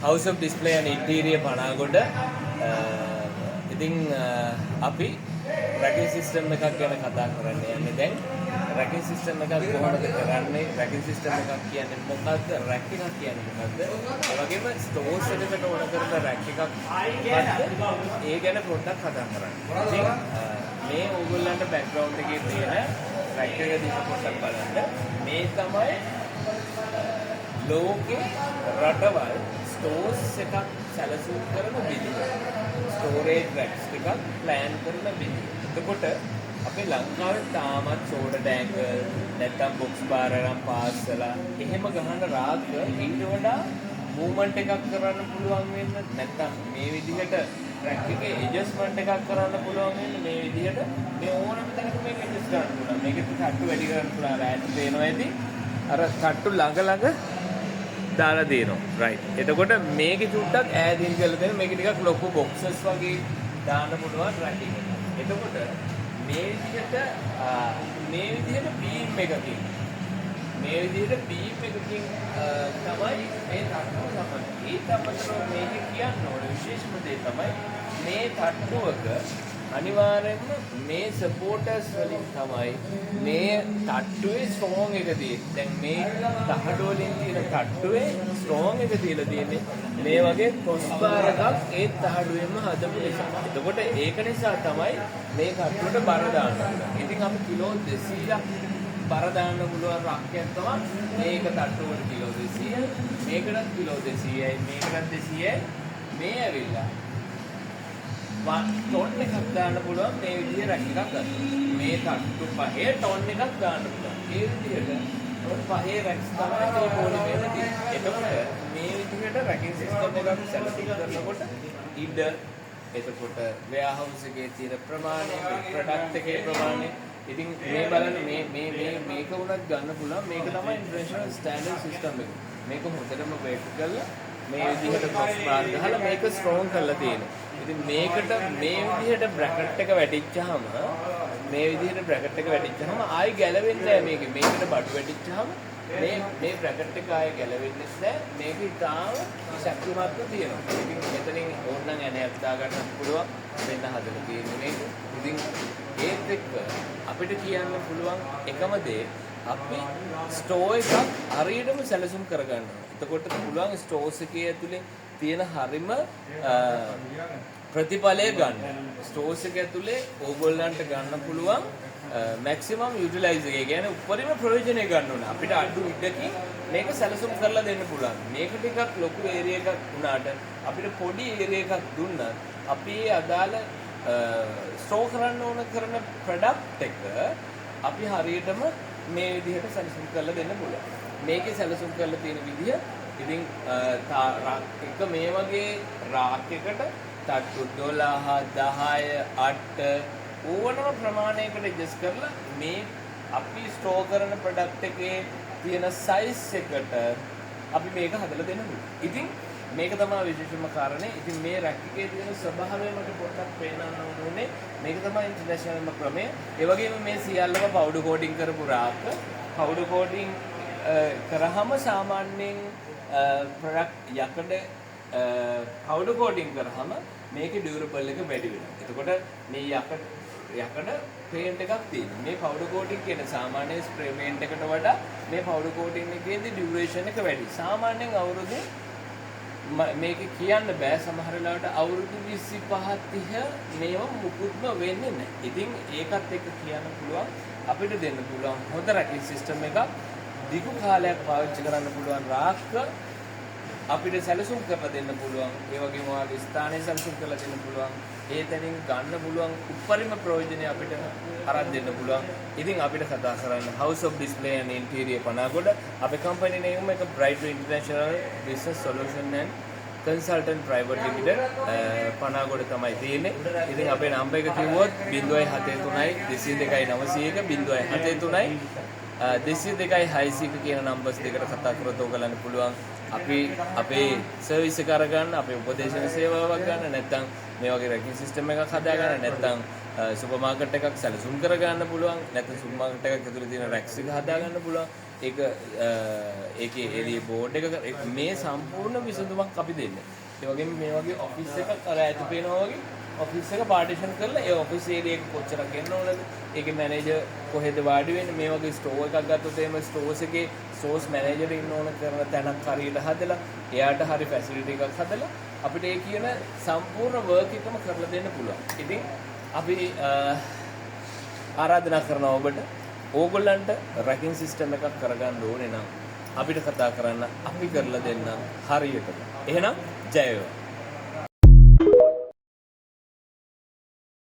House of Display and Interior Panagoda. ඉතින් අපි රැකින් system එකක් ගැන කතා කරන්න යන්නේ දැන්. රැකින් සිස්ටම් එකක් කොහොමද කරන්නේ? රැකින් සිස්ටම් එකක් කියන්නේ මොකක්ද? රැක් එකක් කියන්නේ මොකක්ද? ඒ වගේම ස්ටෝර්ස් එකකට ඕන කරන රැක් එකක් මොකක්ද? ඒ ගැන පොඩ්ඩක් කතා කරන්න. ඉතින් මේ ඕගොල්ලන්ට බෑග්ග්‍රවුන්ඩ් එකේ තියෙන රැක් එක දිහා පොඩ්ඩක් බලන්න. මේ තමයි ලෝකේ රටවල් ස්ටෝර්ස් එකක් සැලසුම් කරන විදිහ. ස්ටෝරේජ් රැක්ස් එකක් ප්ලෑන් කරන විදිහ. එතකොට අපේ ලංකාවේ තාමත් සෝඩා ටැංක නැත්නම් බොක්ස් බාර් එකක් පාස්සලා එහෙම ගහන රාග ඊට වඩා මූවමන්ට් එකක් කරන්න පුළුවන් වෙන්න නැත්නම් මේ විදිහට රැක් එකේ ඇඩ්ජස්ට්මන්ට් එකක් කරන්න පුළුවන් වෙන්න මේ විදිහට මේ ඕනම තැනක මේක ඇඩ්ජස්ට් කරන්න පුළුවන්. මේකේ තට්ටු වැඩි කරන්න පුළුවන්. රෑට් පේනවා ඇති. අර තට්ටු ළඟ දාලා දෙනවා. රයිට්. එතකොට මේකේ චුට්ටක් ඈතින් කරලා දෙන්න මේක ටිකක් ලොකු බොක්සස් වගේ දාන්න පුළුවන් රැක් එක. එතකොට මේ විදිහට බීම් එකකින් තමයි මේ තට්ටුව සම්බන්ධ. ඒත් අපතර මේක කියන්න ඕන විශේෂම දේ තමයි මේ තට්ටුවක අනිවාර්යෙන්ම මේ සපෝටර්ස් වලින් තමයි මේ තට්ටුවේ ස්ට්‍රෝං එක තියෙන්නේ. දැන් මේ තහඩු වලින් තියෙන තට්ටුවේ ස්ට්‍රෝං එක තියලා තියෙන්නේ මේ වගේ කොස්බාර එකක් ඒ තහඩුවෙන්ම හදපු නිසා. එතකොට ඒක නිසා තමයි මේ තට්ටුවට බර දාන්න පුළුවන්. ඉතින් අපි කිලෝ 200ක් බර දාන්න පුළුවන් රක්කයක් තමයි මේක තට්ටුවට කිලෝ 200යි, මේකටත් කිලෝ 200යි, මේකටත් 200යි. මේ ඇවිල්ලා ටොන් එකක් දාන්න පුළුවන් මේ විදිහේ රැක් එකක් ගන්න. මේ තට්ටු පහේ ටොන් එකක් දාන්න පුළුවන්. ඒ විදිහට ටොන් පහේ රැක්ස් තමයි මේ පොලිමේට තියෙන්නේ. එතකොට මේ විදිහට රැකින් සිස්ටම් එකක් සැලසුම් කරනකොට ඉඩ එතකොට වෙයාහවුස් එකේ තියෙන ප්‍රමාණය, ප්‍රොඩක්ට් එකේ ප්‍රමාණය. ඉතින් මේ බලන්න මේක උනත් ගන්න පුළුවන්. මේක තමයි ඉන්ටර්නැෂනල් ස්ටෑන්ඩඩ් සිස්ටම් එක. මේක හොඳටම වේට් කරලා මේ විදිහට බොක්ස් බාර් ගහලා මේක ස්ට්‍රෝං කරලා තියෙනවා. ඉතින් මේකට මේ විදිහට බ්‍රැකට් එක වැටිච්චාම ආයි ගැලවෙන්නේ නැහැ මේකේ. මේකට බඩු වැටිච්චාම මේ බ්‍රැකට් එක ආයි ගැලවෙන්නේ නැහැ. මේක ඉතාලම ශක්තිමත්ව තියෙනවා. ඉතින් මෙතනින් ඕනනම් ඇණයක් දා ගන්න පුළුවන්. මෙන්න හදලා තියෙන්නේ මේක. ඉතින් ඒත් එක්ක අපිට කියන්න පුළුවන් එකම දේ අපි ස්ටෝර් එකක් හරියටම සැලසුම් කරගන්න. එතකොට පුළුවන් ස්ටෝර්ස් එකේ ඇතුලේ තියෙන හරිම ප්‍රතිඵලය ගන්න. ස්ටෝර්ස් එක ඇතුලේ ඕගොල්ලන්ට ගන්න පුළුවන් මැක්සිමම් යුටිලයිස් එක. ඒ කියන්නේ උපරිම ප්‍රයෝජනය ගන්න ඕන. අපිට අඩු ඉඩකින් මේක සැලසුම් කරලා දෙන්න පුළුවන්. මේක ටිකක් ලොකු ඒරියා එකක් වුණාට අපිට පොඩි ඒරියා එකක් දුන්නත් අපි අදාළ ස්ටෝර් කරන්න ඕන කරන ප්‍රොඩක්ට් එක අපි හරියටම මේ විදිහට සැලසුම් කරලා දෙන්න පුළුවන්. මේකේ සැලසුම් කරලා තියෙන විදිහ ඉතින් එක මේ වගේ රාක් එකට තට්ටු 12 10 8 ඕනම ප්‍රමාණයකට ඇඩ්ජස්ට් කරලා මේ අපි ස්ටෝර් කරන ප්‍රොඩක්ට් එකේ තියෙන සයිස් එකට අපි මේක හදලා දෙන්න පුළුවන්. ඉතින් මේක තමයි විශේෂම කාරණේ. ඉතින් මේ රැක් එකේ තියෙන ස්වභාවය මට පොඩ්ඩක් පේනන්න ඕනේ. මේක තමයි ඉන්ටර්නැෂනල්ම ක්‍රමය. ඒ වගේම මේ සියල්ලම පවුඩර් කෝටින් කරපු රාක්. පවුඩර් කෝටින් කරාම සාමාන්‍යයෙන් ප්‍රොඩක්ට් යකඩ පවුඩර් කෝටින් කරාම මේකේ ඩියුරබල් එක වැඩි වෙනවා. එතකොට මේ යකඩ පේන්ට් එකක් තියෙනවා. මේ පවුඩර් කෝටින් කියන සාමාන්‍ය ස්ප්‍රේ පේන්ට් එකට වඩා මේ පවුඩර් කෝටින් එකේදී ඩියුරේෂන් එක වැඩි. සාමාන්‍යයෙන් අවුරුදු මේක කියන්න බෑ සමහර වෙලාවට අවුරුදු 25 30 මේව මුකුත්ම වෙන්නේ නැහැ. ඉතින් ඒකත් එක්ක කියන්න පුළුවන් අපිට දෙන්න පුළුවන් හොඳ රැකින් සිස්ටම් එකක් දිගු කාලයක් පාවිච්චි කරන්න පුළුවන් රාක්ක අපිට සැලසුම් කරලා දෙන්න පුළුවන්. ඒ වගේම ඔයාගේ ස්ථානයේ සැලසුම් කරලා දෙන්න පුළුවන්. ඒ තැනින් ගන්න පුළුවන් උපරිම ප්‍රයෝජනය අපිට අරන් දෙන්න පුළුවන්. ඉතින් අපිට කතා කරන්න House of Display and Interior Panagoda අපේ කම්පැනි නේම එක Bright International Business Solution and Consultant Private Limited Panagoda තමයි තියෙන්නේ. ඉතින් අපේ නම්බර් එක කිව්වොත් 073 202 202 කියන නම්බර්ස් දෙකට කතා කරලා ඔයගලන්ට පුළුවන් අපි අපේ සර්විස් එක අරගන්න, අපේ උපදේශන සේවාවක් ගන්න, නැත්නම් මේ වගේ රැකින් සිස්ටම් එකක් හදාගන්න, නැත්නම් සුපර් මාකට් එකක් සැලසුම් කරගන්න පුළුවන්, නැත්නම් සුපර් මාකට් එකක් ඇතුලේ තියෙන රැක්ස් එක හදාගන්න පුළුවන්. ඒක ඒකේ එළිය බෝඩ් එක මේ සම්පූර්ණ විසඳුමක් අපි දෙන්නේ. ඒ වගේම මේ වගේ ඔෆිස් එකක් අර ඇතු පේනවා වගේ ඔෆිස් එක පාර්ටිෂන් කරලා ඒ ඔෆිස් ඒරියා එක කොච්චරක් එන්න ඕනද? ඒකේ මැනේජර් කොහෙද වාඩි වෙන්නේ? මේ වගේ ස්ටෝර් එකක් ගත්තොත් එහෙම ස්ටෝර්ස් එකේ ස්ටෝර්ස් මැනේජර් ඉන්න ඕන කරන තැනක් හරියට හදලා එයාට හරි ෆැසිලිටි එකක් හදලා අපිට ඒ කියන සම්පූර්ණ වර්ක් එකම කරලා දෙන්න පුළුවන්. ඉතින් අපි ආරාධනා කරනවා ඔබට ඕගොල්ලන්ට රැකින් සිස්ටම් එකක් කරගන්න ඕනේ නම් අපිට කතා කරන්න අපි කරලා දෙන්න හරියටම. එහෙනම් ජය වේවා.